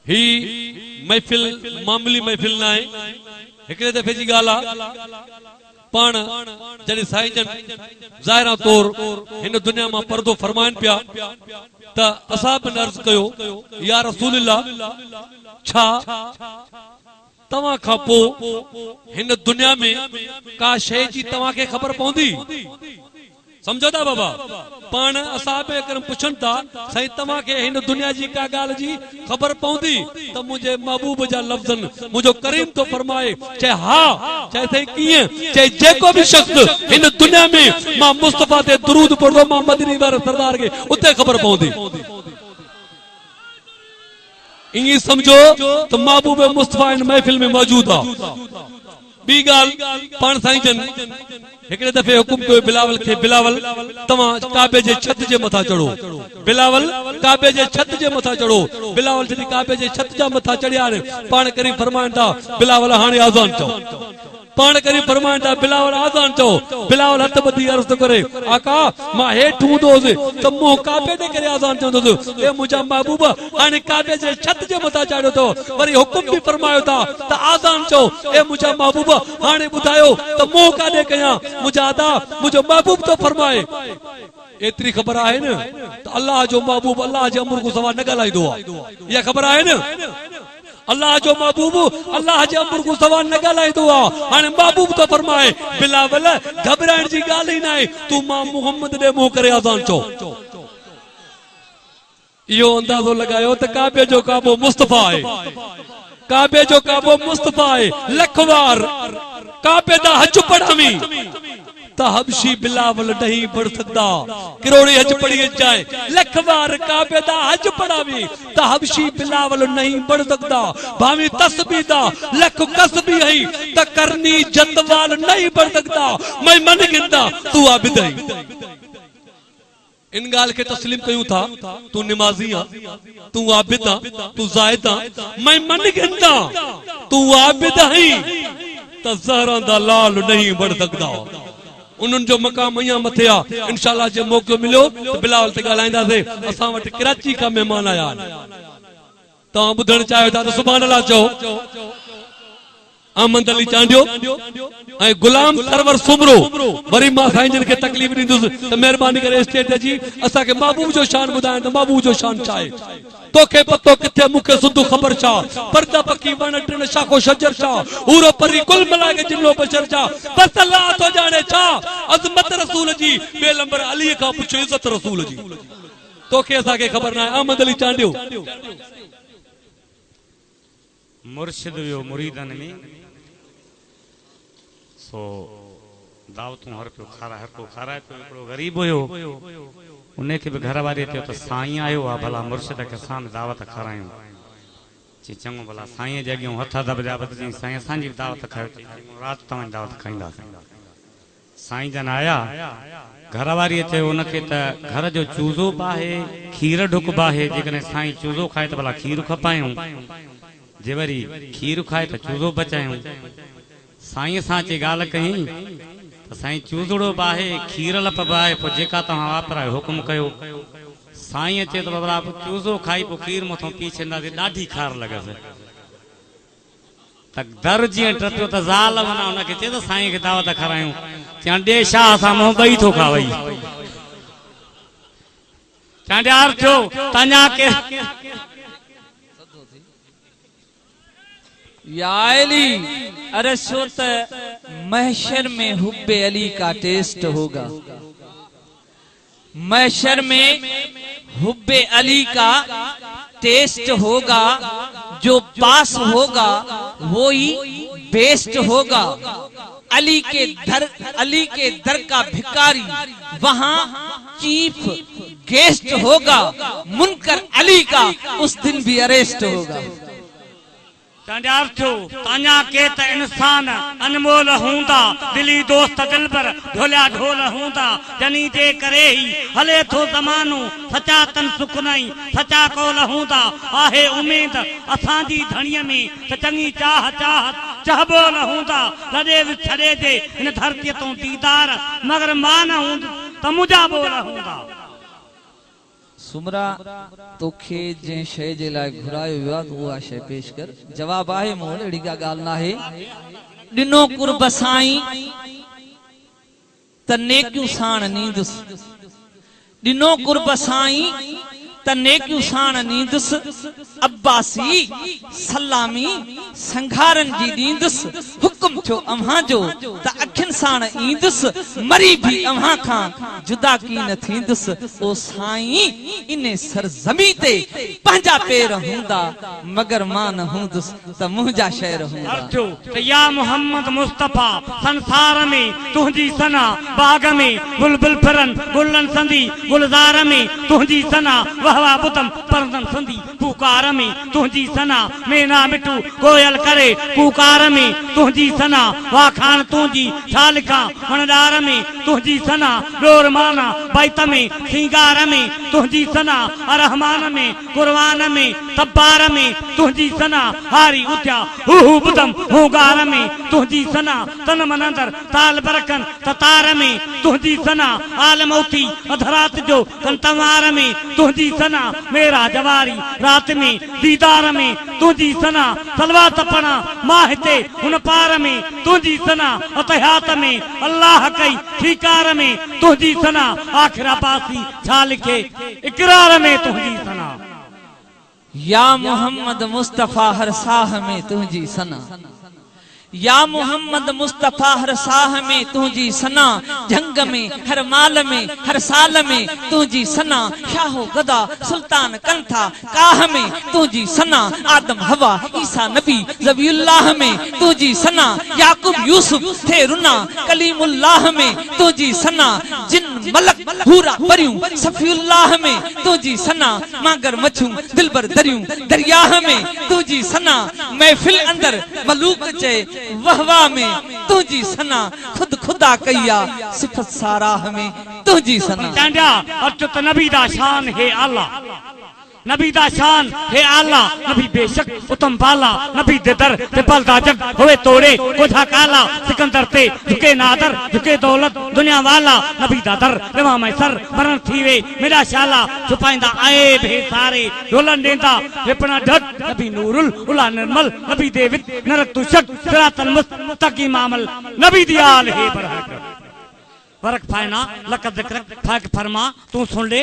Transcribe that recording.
ही महफिल मामूली महफिल ना है। हिकड़े दफे जी गाला पान जॾहिं साईं जन ज़ाहिरा तौर हिन दुनिया में पर्दो फरमाइन पिया त असां बि अर्ज़ कयो या रसूल अल्लाह छा तव्हां खां पोइ हिन दुनिया में का शइ जी तव्हां खे ख़बर पवंदी? समझो था बाबा, पान असाब करम पुछन था साईं तव्हां खे हिन दुनिया जी का गाल जी ख़बर पवंदी? त मुझे महबूब जा लफ्ज़न मुझो करीम तो फरमाए चे हाँ चे थे कीअं चे जेको भी शख्स हिन दुनिया में मां मुस्तफा ते दुरूद पढ़दो मां मदनी वारे सरदार के उते ख़बर पवंदी। इंगी समझो तो महबूब मुस्तफा इन महफिल में मौजूद आ। बी गाल पान साईं जन हिकड़े दफे हुकुम कयो बिलावल के बिलावल तव्हां काबे जे छत जे मथा चढ़ो। बिलावल काबे जे छत जे मथा चढ़ो। बिलावल जॾहिं काबे जे छत जा मथा चढ़िया ने पाण करीम फरमाइन था बिलावल हाणे आज़ान चओ। पाण करीम फरमाइन था बिलावल आज़ान चओ। बिलावल हथ ॿधी अर्ज़ थो करे आका मां हेठि हूंदोसि त मूं काबे ॾे करे आज़ान चवंदुसि ए मुंहिंजा महबूब हाणे काबे जे छत जे मथा चढ़ियो अथव। वरी हुकुम बि फरमायो था त आज़ान चओ ए मुंहिंजा महबूब हाणे ॿुधायो त मूं काॾे कयां मुंहिंजा अदा मुंहिंजो महबूब तो फरमाए। एतरी ख़बर आहे न त अल्लाह जो महबूब अल्लाह जे अमर को सवा न ॻाल्हाईंदो आहे। इहा ख़बर आहे न अल्लाह जो महबूब अल्लाह जे अमर को सवा न ॻाल्हाईंदो आहे। हाणे महबूब तो फरमाए बिलावल घबराइण जी ॻाल्हि ई न आहे तूं मां मुहम्मद ॾे मुंहुं करे आज़ान चओ। इहो अंदाज़ो लगायो त काबे जो काबो मुस्तफा आहे। काबे जो काबो मुस्तफा आहे। लखवार काबे दा हज पढ़ावी त हबशी बिलावल नहीं पढ़ सकता। करोड़ी हज पढ़ी जाए लख बार काबे दा हज पढ़ावी त हबशी बिलावल नहीं पढ़ सकता। भावी तस्बीह दा लख कसबी है त करनी जंदवाल नहीं पढ़ सकता। मैं मन गिनता तू आबिद है। इन गाल के तस्लीम कयूं था तू निमाजी आ तू आबिद आ तू जाहिद आ मैं मन गिनता तू आबिद है त ज़हरा दा लाल नहीं बढ़ सकता। उन्हनि जो मकाम अञा मथे आ। इंशाअल्लाह जे मौक़ो मिलियो त बिलावल ते ॻाल्हाईंदासीं। असां वटि कराची खां महिमान आया आहिनि। तव्हां ॿुधण चाहियो था त सुभाणे अल्लाह चओ। अहमद अली चांडियो ऐं गुलाम सरवर सुमरो वरी मां साईं जन खे तकलीफ़ ॾींदुसि त महिरबानी करे स्टेज जी असांखे महबूब जो शान ॿुधाइण त महबूब जो शान छा आहे? तोखे पतो किथे मूंखे सुधू ख़बर छा? पर्दा पकी वण टिण शाखो शजर छा? हूरो परी कुल मिलाए के जिन्नो बशर छा? बस अल्लाह तो जाने छा अज़मत रसूल जी बेलंबर अली खां पुछो इज़त रसूल जी। तोखे असांखे ख़बर न आहे। अहमद अली चांडियो मुर्शिद वियो मुरीदन में सो दावतूं हर पियो खाराए पियो। हिकिड़ो ग़रीब हुयो उन खे बि घर वारे चयो त साईं आयो आहे भला मुर्शिद खे असां बि दावत खारायूं। चई चङो भला साईं जे अॻियां हथ दॿिया बदिजी साईं असांजी बि दावत खायो। राति तव्हांजी दावत खाईंदासीं। साईं जन आया घर वारीअ चयो उनखे त घर जो चूज़ो बि आहे खीर ढुक बि आहे। जेकॾहिं साईं चूज़ो खाए त भला खीर खपायूं जे वरी खीर खाए त चूज़ो बचायूं। साईं सां अची ॻाल्हि कई त साईं चूज़ड़ो बि आहे खीर लप बि आहे पोइ जेका तव्हां वापरायो हुकुम कयो। साईं अचे त बाबा चूज़ो खाई पोइ खीर मथां पी छॾींदासीं। ॾाढी खार लॻसि त दर जीअं टपियो त ज़ाल वञा हुनखे चए त साईं खे दावत खारायूं। चवण ॾे छा असां मूं ॿई थो खावई। चवण यार थियो तव्हां के या अली अरे सो त महशर में हुब्बे अली का टेस्ट होगा। महशर में हुब्बे अली का टेस्ट होगा। जो पास होगा वो ही बेस्ट होगा। अली के दर का भिखारी वहाँ चीफ गेस्ट होगा। मुनकर अली का उस दिन भी अरेस्ट होगा। तान्या के त इंसान अनमोल हूंदा दिली दोस्त दिलबर ढोलिया ढोल हूंदा जनी जे करे ही हले थो ज़मानो सचा तन सुख नहीं सचा कौल हूंदा आहे उम्मीद असांजी धणीअ में त चङी चहबोल हूंदा लॾे छॾे जे हिन धरतीअ तो दीदार मगर मां न हूंद त मुंहिंजा बोल हूंदा। सुमरा तोखे जंहिं शइ जे लाइ घुरायो वियो आहे उहा शइ पेश कर। जवाब आहे मूं वटि, अहिड़ी का ॻाल्हि न आहे। ॾिनो कुर्ब साईं त नेकियूं साण नींदुसि, ॾिनो कुर्ब साईं त नेकियूं साण नींदुसि, अब्बासी सलामी संघारन जी ॾींदुसि, हुकुम थियो अव्हां जो त अखियुनि साण ईंदुसि, मरी भी अव्हां खां जुदा की न थींदुसि। ओ साईं इन सरज़मी ते पंहिंजा पेर हूंदा मगर मां न हूंदुसि त मुंहिंजा शहर हूंदा। अर्जो त या मोहम्मद मुस्तफा संसार में तुंहिंजी सना, बाग में बुलबुल फिरन गुलन संदी, गुलज़ार में तुंहिंजी सना, वहवा बुतम परदन संदी, पुकार में तुंहिंजी सना, मेना मिठू कोयल करे पुकार में तुंहिंजी सना, वाखान तुंहिंजी छा लिखां वणडार में तुंहिंजी सना, डोर माना बैत में सिंगार में तुंहिंजी सना, रहमान में कुरबान में तब्बार में तुंहिंजी सना, हारी उथिया हू बुधम हुगार में तुंहिंजी सना, तन मन अंदर ताल बरकन ततार में तुंहिंजी सना, आलमौती अधरात जो कंतवार में तुंहिंजी सना, मेरा जवारी रात में दीदार में तुंहिंजी सना, सलवा तपना माहिते उन पार में तुंहिंजी सना, अतहयात में अल्लाह कई ठीकार में तुंहिंजी सना, आखिरा पासी छा लिखे इकरार में तुंहिंजी सना। या मोहम्मद मुस्तफा हर साह में तुंहिंजी सना, या मोहम्मद मुस्तफा हर साह में तुंहिंजी सना, जंग में हर माल में हर साल में तुंहिंजी सना, शाहो गदा सुल्तान कंथा काह में तुंहिंजी सना, आदम हवा ईसा नबी ज़बीउल्लाह में तुंहिंजी सना, याकूब यूसुफ थे रुना कलीमुल्लाह में तुंहिंजी सना, जिन मलक हूरा परियूं सफीउल्लाह में तुंहिंजी सना, मागर मछूं दिलबर दरियूं दरियाह में तुंहिंजी सना, महफिल अंदर मलूक चए वहवा में तुंहिंजी सना, खुद खुदा कया सिफत साराह में तुंहिंजी सना। चांडिया अचुत नबी दा शान है आला, नबी दा शान है आला, नबी बेशक उत्तम बाला, नबी दे दर ते पलदा जग होए तोड़े कोझा काला, सिकंदर ते झुके नादर झुके दौलत दुनिया वाला, नबी दा दर रवा में सर मरण थीवे मेरा शाला, छुपाइंदा आए भे सारे ढोलन देंदा विपना ढट, नबी नूरुल उला निर्मल, नबी दे वित नरक तु शक सिरातल मुस्तकीम अमल, नबी दी आल है बरहक वरक फायना लकद जिक्र फाक फरमा तू सुन ले।